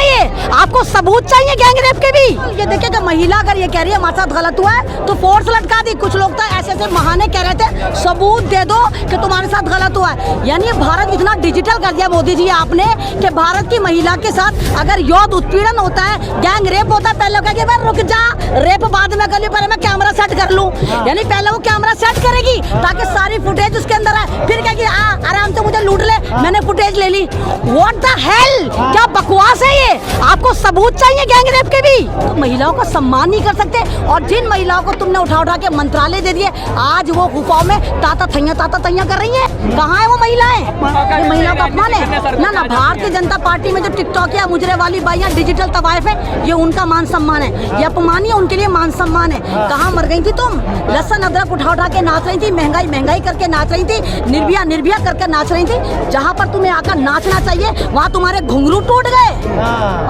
है ये? आपको सबूत चाहिए गैंग रेप के भी? ये देखिए कि महिला अगर ये कह रही है हमारे साथ गलत हुआ है तो फोर्स लटका दी। कुछ लोग तो ऐसे ऐसे बहाने कह रहे थे सबूत दे दो कि तुम्हारे साथ गलत हुआ है। यानी भारत इतना डिजिटल कर दिया मोदी जी आपने कि भारत की महिला के साथ अगर यौन उत्पीड़न होता है, गैंग रेप होता है, पहले कहेगी भाई रुक जा, रेप बाद में कर लूं, पहले मैं कैमरा सेट कर लूं। यानी पहले वो कैमरा सेट करेगी ताकि सारी फुटेज उसके अंदर है, फिर कहेगी आराम से मुझे लूट ले, मैंने फुटेज ले ली। व्हाट द हेल, क्या बकवास है ये? आपको सबूत चाहिए गैंग रेप के भी? तो महिलाओं का सम्मान नहीं कर सकते। और जिन महिलाओं को तुमने उठा के मंत्रालय दे दिए, आज वो गुफाओं में ताता थैया कर रही है। कहाँ है वो महिलाएं? ये महिलाओं का अपमान है ना। भारतीय जनता पार्टी में जो टिकटॉक या मुजरे वाली बाइयां डिजिटल तवाइफ है, ये उनका मान सम्मान है, ये अपमान ही उनके लिए मान सम्मान है। कहाँ मर गई थी तुम? लहसुन अदरक उठा के नाच रही थी, महंगाई करके नाच रही थी, निर्भया करके नाच रही थी। जहाँ पर तुम्हें आकर नाचना चाहिए वहाँ तुम्हारे घुंघरू टूट गए।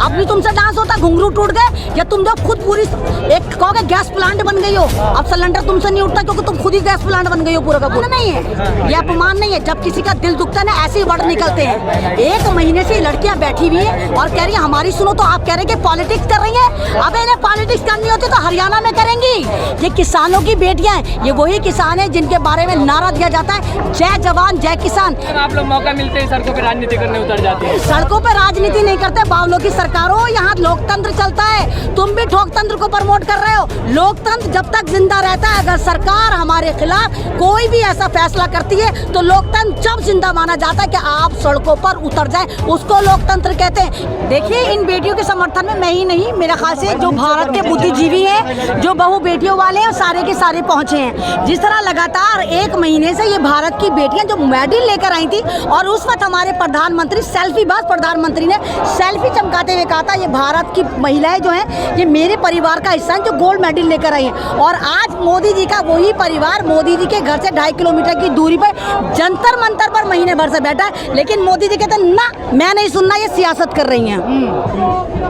अब भी तुमसे डांस होता, घुंघरू टूट गए। या तुम जो खुद पूरी एक कहोगे गैस प्लांट बन गई हो, अब सिलेंडर तुमसे नहीं उठता क्योंकि तुम खुद ही गैस प्लांट बन गई हो। पूरा का पूरा नहीं है, ये अपमान नहीं है। जब किसी का दिल दुखता है ना, ऐसे ही वर्ड निकलते हैं। 1 महीने से लड़कियां बैठी हुई है और कह रही है हमारी सुनो, तो आप कह रहे हैं कि पॉलिटिक्स कर रही है। अब इन्हें पॉलिटिक्स करनी होती तो हरियाणा में करेंगी। ये किसानों की बेटियां हैं, ये वही किसान है जिनके बारे में नारा दिया जाता है जय जवान जय किसान। आप लोग मौका मिलते ही सड़कों पर राजनीति करने उतर जाते हैं। सड़कों पर राजनीति नहीं करते, बावलों की सरकारों, यहाँ लोकतंत्र चलता है। तुम भी ठोकतंत्र को प्रमोट कर रहे हो। लोकतंत्र जब तक जिंदा रहता है, अगर सरकार हमारे खिलाफ कोई भी ऐसा फैसला करती है तो लोकतंत्र जब जिंदा माना जाता है कि आप सड़कों पर उतर जाए, उसको लोकतंत्र कहते हैं। देखिए, इन बेटियों के समर्थन में मैं ही नहीं, मेरा ख्याल से जो भारत के बुद्धिजीवी हैं, जो बहु बेटियों वाले हैं, सारे के सारे पहुंचे हैं। जिस तरह लगातार 1 महीने से ये भारत की बेटियां जो मेडल लेकर आई थी, और उस वक्त हमारे प्रधानमंत्री सेल्फीबाज प्रधानमंत्री ने सेल्फी चमकाते हुए कहा था ये भारत की महिलाएं जो हैं ये मेरे परिवार का हिस्सा है जो गोल्ड मेडल लेकर आई हैं। और आज मोदी जी का वही परिवार मोदी जी के घर से 2.5 किलोमीटर की दूरी पर जंतर मंतर पर महीने भर से बैठा है, लेकिन मोदी जी कहते हैं ना, मैं नहीं सुनना, ये सियासत कर रही हैं।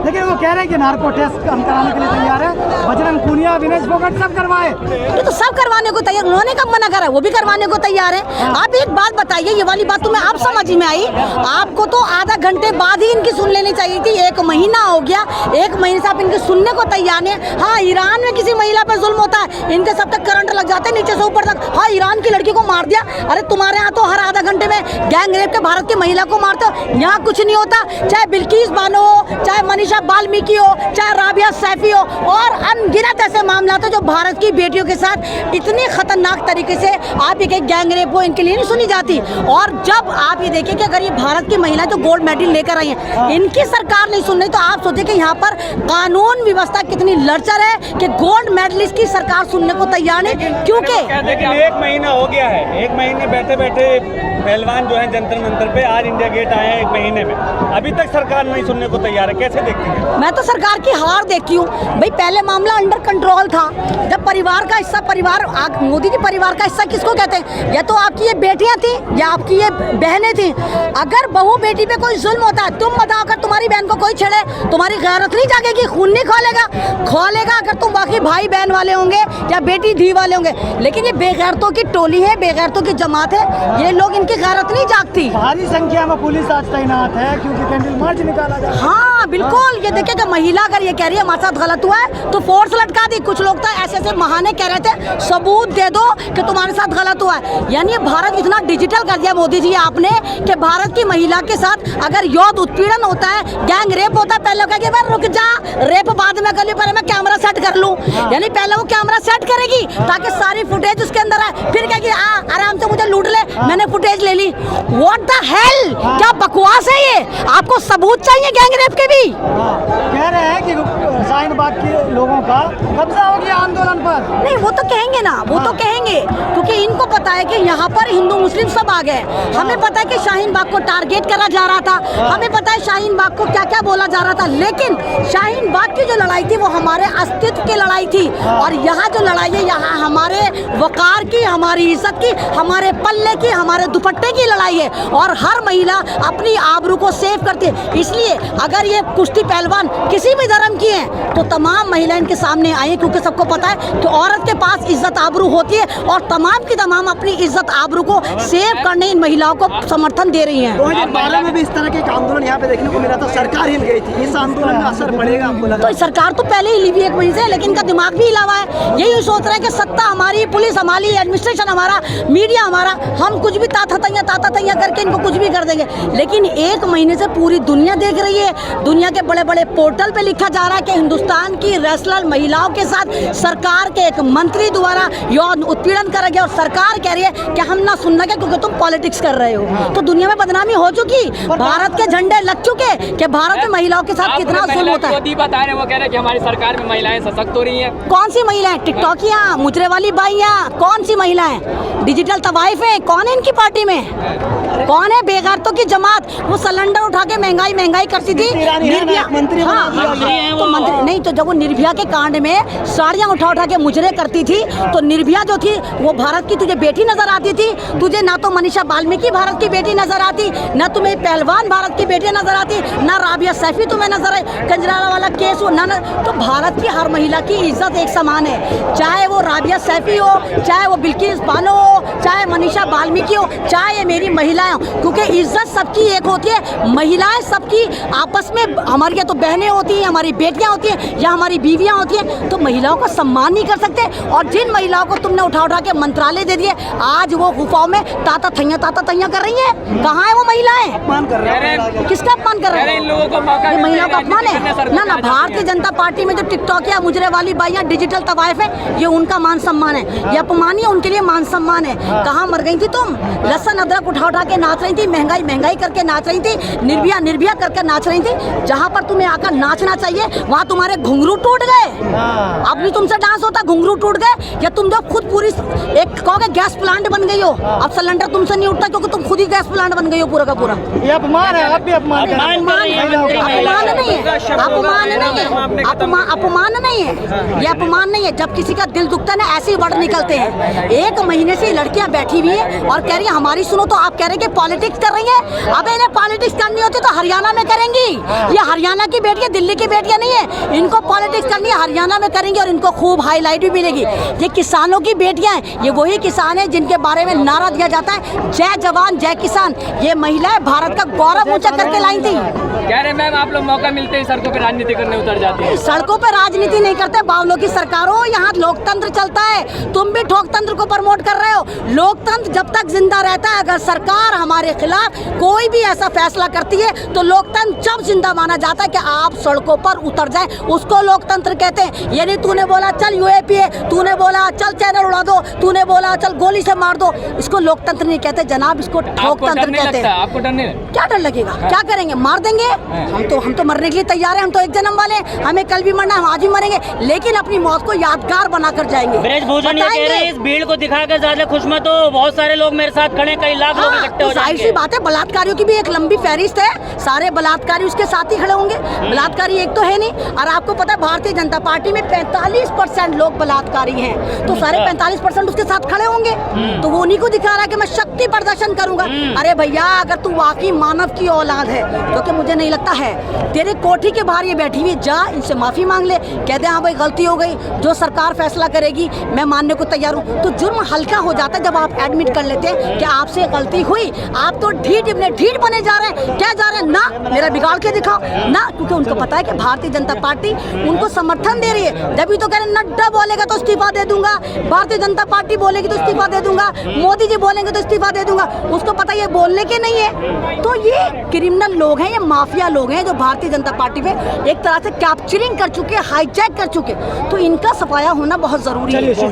लेकिन वो कह रहे हैं कि नार्को टेस्ट हम कराने के लिए तैयार है, बजरंग पूनिया, विनेश फोगाट सब करवाए। ये तो सब करवाने को तैयार, उन्होंने कब मना करा? वो भी करवाने को तैयार है। आप एक बात बताइए, ये वाली बात तुम्हें आप समझ में आई? आपको तो आधा घंटे बाद ही इनकी सुन लेनी चाहिए थी। 1 महीना हो गया, 1 महीने से आप इनकी सुनने को तैयार नहीं। हाँ, ईरान में किसी महिला पर जुल्म होता है, इनके सब तक करंट लग जाते हैं नीचे से ऊपर तक। हाँ, ईरान की लड़की को मार दिया। अरे तुम्हारे यहाँ तो हर आधा घंटे में गैंग रेप के भारत की महिला को मारते हो, यहाँ कुछ नहीं होता। चाहे बिल्किस बानो हो, चाहे मनीषा वाल्मीकि हो, चाहे राबिया सैफी हो, और अनगिनत ऐसे मामला तो जो भारत की बेटियों के साथ इतनी खतरनाक तरीके से आप ये गैंग रेप हो, इनके लिए नहीं सुनी जाती। और जब आप ये देखिए कि अगर ये भारत की महिला जो गोल्ड मेडल लेकर आई है, इनकी सरकार नहीं सुन रही, तो आप सोचिए कि यहाँ पर कानून व्यवस्था कितनी लड़चर है कि गोल्ड मेडलिस्ट की सरकार सुनने को तैयार नहीं। क्योंकि 1 महीना हो गया है, 1 महीने बैठे बैठे पहलवान जो है जंतर मंतर पे आज इंडिया गेट आए हैं 1 महीने में, अभी तक सरकार नहीं सुनने को तैयार है। कैसे देखती है? मैं तो सरकार की हार देखती हूँ भाई। पहले मामला अंडर कंट्रोल था, जब परिवार का हिस्सा, परिवार मोदी जी परिवार का हिस्सा किसको कहते हैं? या तो आपकी ये बेटियां थी या आपकी ये बहनें थी। अगर बहू बेटी पे कोई जुल्म होता है, तुम बताओ, अगर तुम्हारी बहन को कोई छेड़े, तुम्हारी गैरत नहीं जागेगी? खून नहीं खोलेगा अगर तुम बाकी भाई बहन वाले होंगे या बेटी धी वाले होंगे। लेकिन ये बेगैरतों की टोली है, बेगैरतों की जमात है, ये लोग इनकी गैरत नहीं जागती। भारी संख्या में पुलिस आज तैनात है क्योंकि कैंडल मार्च निकाला जा रहा है। हाँ बिल्कुल, ये देखिए कि महिला अगर ये कह रही है हमारे साथ गलत हुआ है तो फोर्स लटका दी। कुछ लोग तो ऐसे ऐसे बहाने कह रहे थे सबूत दे दो कि तुम्हारे साथ गलत हुआ है। यानी भारत इतना डिजिटल कर दिया मोदी जी आपने कि भारत की महिला के साथ अगर यौन उत्पीड़न होता है, गैंग रेप होता है, पहले कहेगी भाई रुक जा, रेप बाद में कर लूं, पहले मैं कैमरा सेट कर लूं। यानी पहले वो कैमरा सेट करेगी ताकि सारी फुटेज उसके अंदर है, फिर कहेगी आराम से मुझे लूट ले, मैंने फुटेज ले ली। व्हाट द हेल, क्या बकवास है ये? आपको सबूत चाहिए गैंग रेप के भी? कह रहे हैं कि शाहीन बाग के लोगों का कब्जा हो गया आंदोलन पर। नहीं, वो तो कहेंगे ना, वो तो कहेंगे, क्योंकि इनको पता है कि यहाँ पर हिंदू मुस्लिम सब आ गए। हमें पता है कि शाहीन बाग को टारगेट करा जा रहा था, हमें पता है शाहीन बाग को क्या क्या बोला जा रहा था, लेकिन शाहीन बाग की जो लड़ाई थी वो हमारे अस्तित्व की लड़ाई थी। और यहाँ जो लड़ाई है, यहाँ हमारे वकार की, हमारी इज्जत की, हमारे पल्ले की, हमारे दुपट्टे की लड़ाई है। और हर महिला अपनी आबरू को सेव करती है। इसलिए अगर ये कुश्ती पहलवान किसी भी धर्म की हैं, तो तमाम महिलाएं इनके सामने आई, क्योंकि सबको पता है कि औरत के पास इज्जत आबरू होती है और तमाम की तमाम अपनी इज्जत आबरू को सेव करने इन महिलाओं को समर्थन दे रही हैं। 2012 में भी इस तरह के एक आंदोलन यहाँ पे देखने को मिला था, सरकार हिल गई थी। इस आंदोलन में असर पड़ेगा आपको लगा? तो सरकार तो पहले ही लिवी एक महीने से, लेकिन इनका दिमाग भी हिला हुआ है। यही सोच रहा है कि सत्ता हमारी, पुलिस हमारी, एडमिनिस्ट्रेशन हमारा, मीडिया हमारा, हम कुछ भी ताता तैया करके इनको कुछ भी कर देंगे। लेकिन एक महीने से पूरी दुनिया देख रही है, दुनिया के बड़े बड़े पोर्टल पे लिखा जा रहा है कि हिंदुस्तान की रेसलर महिलाओं के साथ सरकार के एक मंत्री द्वारा यौन उत्पीड़न करा गया और सरकार कह रही है कि हम ना सुनना क्या, क्योंकि तुम पॉलिटिक्स कर रहे हो। तो दुनिया में बदनामी हो चुकी, भारत के झंडे लग चुके कि भारत में महिलाओं के साथ कितना जुल्म होता है। बता रहे वो कह रहे कि हमारी सरकार में महिलाएं सशक्त हो रही हैं। कौन सी महिलाएं? टिकटॉकियां, मुजरे वाली बाइयां, कौन सी महिलाएं? डिजिटल तवाइफ है, कौन है इनकी पार्टी में? कौन है? बेगैरतों की जमात। वो सिलेंडर उठा के महंगाई करती थी निर्भया। तो मंत्री नहीं, तो जब वो निर्भया के कांड में साड़ियां उठा के मुजरे करती थी, तो निर्भया जो थी वो भारत की तुझे बेटी नजर आती थी? तुझे ना तो मनीषा वाल्मीकि भारत की बेटी नजर आती, ना तुम्हें पहलवान भारत की बेटी नजर आती, ना राबिया सैफी तुम्हें नजर आई, कंजराला वाला केस हो ना। तो भारत की हर महिला की इज्जत एक समान है, चाहे वो राबिया सैफी हो, चाहे वो बिल्किस बानो हो, चाहे मनीषा वाल्मीकि हो, चाहे ये मेरी महिलाएं हो, क्योंकि इज्जत सबकी एक होती है। महिलाएं सबकी आपस में, हमारी या तो बहनें होती हैं, हमारी बेटियां होती हैं, या हमारी बीवियां होती हैं, तो महिलाओं का सम्मान नहीं कर सकते। और जिन महिलाओं को तुमने उठा के मंत्रालय दे दिए, आज वो गुफाओं में ताता तैया कर रही हैं। कहाँ है वो महिलाएं? अपमान कर रहे हैं। किसका अपमान कर रहे हैं? इन लोगों को मौका ये महिलाओं का अपमान है ना? ना भारतीय जनता पार्टी में जो टिकटॉक या मुजरे वाली बाइयां, डिजिटल तवाइफ है, ये उनका मान सम्मान है, ये अपमान ही उनके लिए मान सम्मान है। कहाँ मर गई थी तुम? लहसुन अदरक उठा के नाच रही थी, महंगाई करके नाच रही थी, निर्भया करके नाच रही थी। जहाँ पर तुम्हें आकर नाचना चाहिए वहाँ तुम्हारे घुंघरू टूट गए। अब भी तुमसे डांस होता, घुंघरू टूट गए। या तुम जो खुद पूरी एक कहोगे गैस प्लांट बन गई हो, अब सिलेंडर तुमसे नहीं उठता क्योंकि तुम खुद ही गैस प्लांट बन गई हो पूरा का पूरा। ये अपमान है, आप भी अपमान कर रहे हैं। अपमान नहीं है, ये अपमान नहीं है। जब किसी का दिल दुखता है ना, ऐसे ही वर्ड निकलते हैं। एक महीने से लड़कियां बैठी हुई है और कह रही है हमारी सुनो, तो आप कह रहे हैं कि पॉलिटिक्स कर रही है। अब इन्हें पॉलिटिक्स करनी होती तो हरियाणा में करेंगी। ये हरियाणा की बेटियां, दिल्ली की बेटियां नहीं है, इनको पॉलिटिक्स करनी है, हरियाणा में करेंगी और इनको खूब हाईलाइट भी मिलेगी। ये किसानों की बेटियां हैं, ये वही किसान हैं जिनके बारे में नारा दिया जाता है जय जवान जय किसान। ये महिलाएं भारत का गौरव ऊंचा करके लाई थी। कह रहे मैम आप लोग मौका मिलते ही सड़कों पे राजनीति करने उतर जाती है। सड़कों पे राजनीति नहीं करते बावलों की सरकारों, यहाँ लोकतंत्र चलता है। तुम भी ठोकतंत्र को प्रमोट कर रहे हो। लोकतंत्र जब तक जिंदा रहता है, अगर सरकार हमारे खिलाफ कोई भी ऐसा फैसला करती है तो लोकतंत्र जब जिंदा माना जाता है कि आप सड़कों पर उतर जाए, उसको लोकतंत्र कहते हैं। यानी तूने बोला चल यूएपी है, तूने बोला चल चैनल उड़ा दो, तूने बोला चल गोली से मार दो, इसको लोकतंत्र नहीं कहते जनाब, इसको ठोकतंत्र कहते हैं। आपको डर नहीं? क्या डर लगेगा? क्या करेंगे? मार देंगे। हम तो मरने के लिए तैयार हैं, हम तो एक जन्म वाले हैं, हमें कल भी मरना है, हम आज भी मरेंगे, लेकिन अपनी मौत को यादगार बनाकर जाएंगे। ब्रजभूषण ये कह रहे हैं इस भीड़ को दिखाकर ज्यादा खुश मत हो, बहुत सारे लोग मेरे साथ खड़े, कई लाख लोग इकट्ठे हो जाएंगे। जाहिर सी बात है, बलात्कारियों की भी एक लंबी फहरिस्त है, सारे बलात्कारी उसके साथ ही खड़े होंगे। बलात्कारी एक तो है नहीं, और आपको पता है भारतीय जनता पार्टी में 45% लोग बलात्कारी हैं, तो सारे 45% उसके साथ खड़े होंगे। तो वो उन्हीं को दिखा रहा है कि मैं शक्ति प्रदर्शन करूंगा। अरे भैया, अगर तू वाकई मानव की औलाद है, जो कि मुझे नहीं लगता है, तेरे कोठी के बाहर ये बैठी हुई, जा इनसे माफी मांग ले, कह दे हाँ भाई गलती हो गई, जो सरकार फैसला करेगी मैं मानने को तैयार हूँ। तो जुर्म हल्का हो जाता है जब आप एडमिट कर लेते हैं कि आपसे गलती हुई। आप तो ढीठ बने जा रहे हैं, क्या जा रहे हैं ना, मेरा बिगाड़ के दिखाओ ना, क्योंकि उनको पता है कि भारतीय जनता पार्टी उनको समर्थन दे रही है। जब भी तो कह रहे नड्डा बोलेगा तो इस्तीफा दे दूंगा, भारतीय जनता पार्टी बोलेगी तो इस्तीफा दे दूंगा, मोदी जी बोलेंगे तो इस्तीफा दे दूंगा। उसको पता ये बोलने के नहीं है। तो ये क्रिमिनल लोग हैं, ये माफिया लोग हैं जो भारतीय जनता पार्टी में एक तरह से कैप्चरिंग कर चुके, हाईजैक कर चुके। तो इनका सफाया होना बहुत जरूरी है।